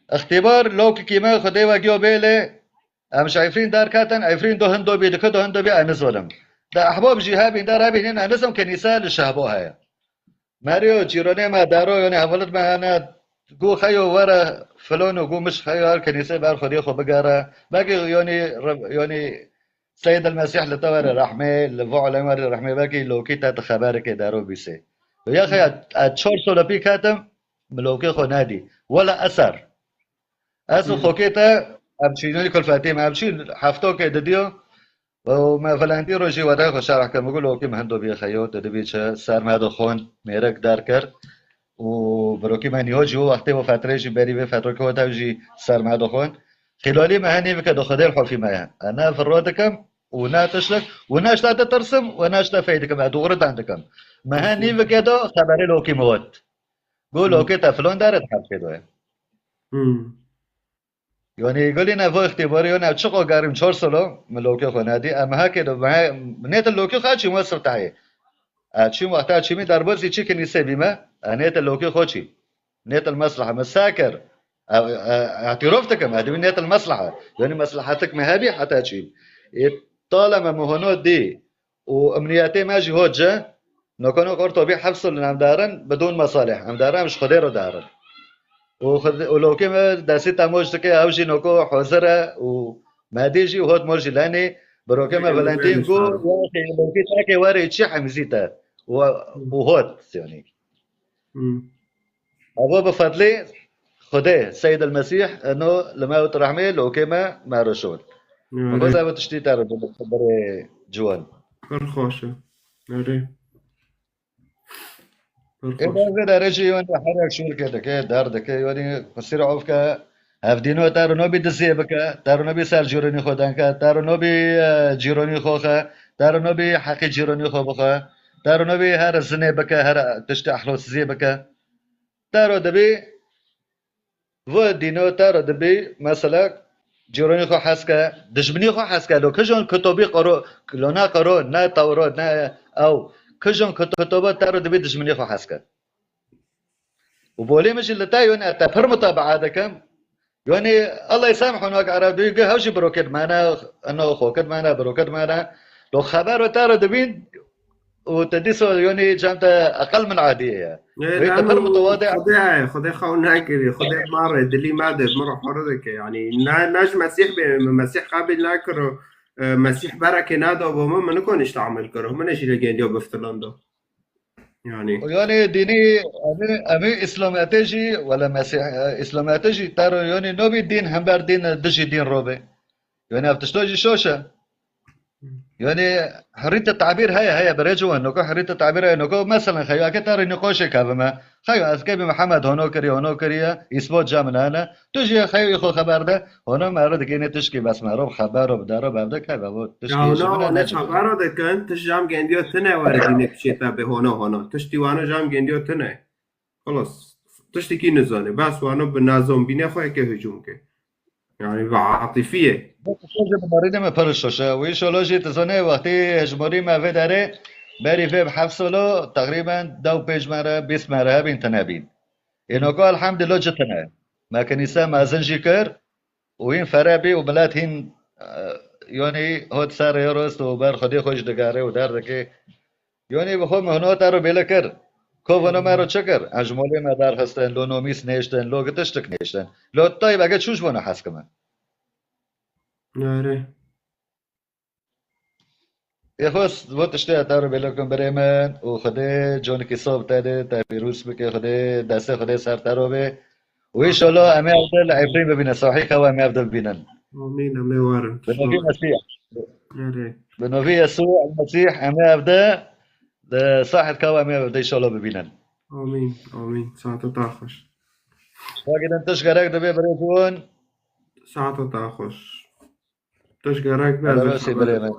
اختبار لو كيما خدي واجيو بيلي مش عارفين دار كاتن عارفين دو هندو بي دو هندو بي انزولم دا احباب جهابي دار هابي هنا انزم كنيسه للشهبو هاي ماريو جيروني ما دارو يعني حولت ما انا قو خيو ورا فلون وقو مش خيو هالكنيسه بار خدي خو بقاره باقي يعني سيد المسيح لتوار رحمه لفعل عمر رحمه باقي لو كيتا تخبارك دارو بيسي يا اخي اتشور سولا بي كاتم ملوكي خو نادي ولا اثر اسو خوكيتا امشينوني كل فاتيم امشي حفتو كده ديو وما فلانتي روشي ودا خو شرح كم يقول اوكي مهندو بي خيو تدبيش سار ما دخون ميرك داركر وبروكي ماني هوجي هو وقتي وفترة بري في فترة كو توجي سار ما دخون خلالي مهني بك دخدي الحوفي معها انا في الرودكم ونا تشلك ونا اشتا ترسم ونا اشتا فايدكم ادورت عندكم مهني بك دو خبري لوكي موت قول اوكي تفلون دارت حب كده يعني يقول لنا فو اختباري انا تشقو قارم شور سلو من لوكي خنادي اما هكذا نيت اللوكي خاطشي موصل تاعي اتشي وقتها تشي مي داربوزي تشي كنيسه بما نيت اللوكي خوتشي نيت المصلحه مساكر اعترفتك ما هذه نيت المصلحه يعني مصلحتك ما هذه حتى تشي طالما مهنود دي وامنياتي ماجي هوجه نكونو قرطو بي حبسوا لنام دارن بدون مصالح ام دارن مش خديرو دارن ولو كما داسيتا موجتك اوجي نوكو حوزره وماديجي وهود مرجي لاني بروكما فالنتين كو يا اخي لو كي تاكي واري تشي حمزيتا وهود يعني ابو بفضلي خده سيد المسيح انه لما ترحمي لو كما ما رشود بقول زي ما تشتي تعرف بخبر جوان برخوشة أري إذا برخوشة كده رجي وأنت حرك شو كده كده دار ده كده يعني قصير عوفك هفدينو تارو نبي دسيه بك تارو نبي سال جيروني خودانك تارو نبي جيروني خوخه تارو نبي حقي جيروني خو بخه تارو نبي هر الزني بك هر تشتي أحلوس زي بك تارو دبي و دينو تارو دبي مثلا جيروني خو حسكه دشمني خو حسكه لو كجون كتبي قرو لونا قرو نا تورو نا أو كجون كتبات تارو دبي دشمني خو حسكه وبولي مش اللي تايون أتفهم متابعة كم يعني الله يسامحه انك عربي يقول هوشي بروكت معنا انه خوكت معنا بروكت معنا لو خبر وتارد بين وتديسو يعني جامت اقل من عاديه يعني وانت لأنه فر متواضع خدها خون كذي خدها مرة دلي ما ده مرة حردك يعني ناج مسيح مسيح قابل ناكره مسيح بركة نادا وما ما نكون نستعمل كره ما نشيل الجندي بفترلاندو يعني يعني ديني امي اسلاماتيجي ولا مسيح اسلاماتيجي ترى يعني نوبي دين هم بر دين دشي دين روبي يعني بتشتوجي شوشه يعني حرية التعبير هي بريجو انكو حرية التعبير انكو مثلا خيو اكتر نقاش كافما خيو اسكيب محمد هونو كريا يثبت جامنا انا تجي خيو يخو خبر ده هونو مرد كيني تشكي بس معروف خبر وبدارو بعد كذا بو يا تشكي هنا شبنا هنا نجم خبره ده كان تش جام جنديو تنه واردينك شيتا به هنا تشتي وانا جام جنديو تنه خلاص تشتي كي نزانه بس وانا بنازم بيني خويا كي هجوم كي يعني عاطفية تجي مريض ما فرشوشه ويشولوجي تزونه وقتی هجماری ما في داره بری في بحفصلو تقريبا دو بيج مرة 20 مرة بين تنابين انكو الحمد لله جتنا ما كنيسة ما زنجي وين فرابي وبلاد هين يعني هود سر يروست و بر خودی خوش دگاره و در دکه يعني بخو مهنو تارو بیل کر کوونو مرو چکر اجمالی ما در هستن لو نومیس نیشتن لو گتشتک نیشتن لو طيب اگه چوش بنا حس کما ناره يخص بوت اشتي تارو بیلکن بريمن و خودی جون کی صوب تاده تا فيروس بك خودی دسته خودی سر تارو به و ان شاء الله امي افضل عبرين ببين صحيح هو امي افضل بينن آمين أمي وارن بنوفي تشلون مسيح ناره بنوفي يسوع المسيح امي افضل ده صاحب كوامي بده يشالو ببینن آمين ساعة تاخش واجد انتش قرأت دبي بريزون ساعة تاخش تشقرك على بازل راسي خبرك بريمن